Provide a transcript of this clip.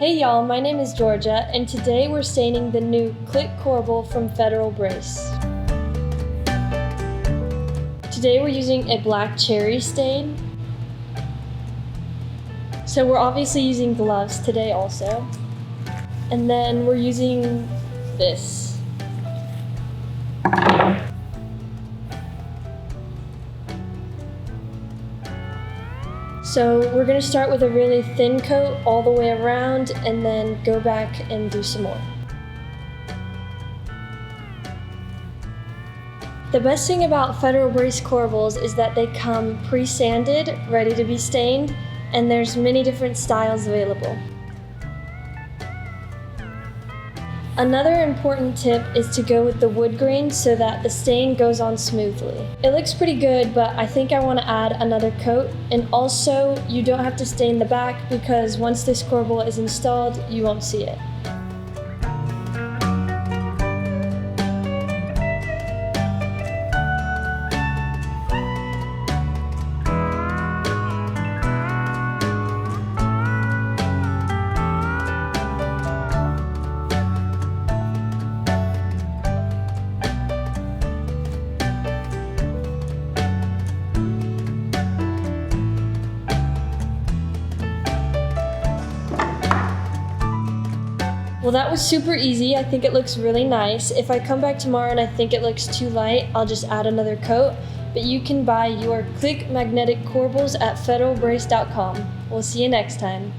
Hey y'all, my name is Georgia, and today we're staining the new Click Corbel from Federal Brace. Today we're using a black cherry stain. So we're obviously using gloves today also. And then we're using this. So we're going to start with a really thin coat all the way around and then go back and do some more. The best thing about Federal Brace corbels is that they come pre-sanded, ready to be stained, and there's many different styles available. Another important tip is to go with the wood grain so that the stain goes on smoothly. It looks pretty good, but I think I want to add another coat. And also, you don't have to stain the back because once this corbel is installed, you won't see it. Well, that was super easy. I think it looks really nice. If I come back tomorrow and I think it looks too light, I'll just add another coat. But you can buy your Click Magnetic Corbels at federalbrace.com. We'll see you next time.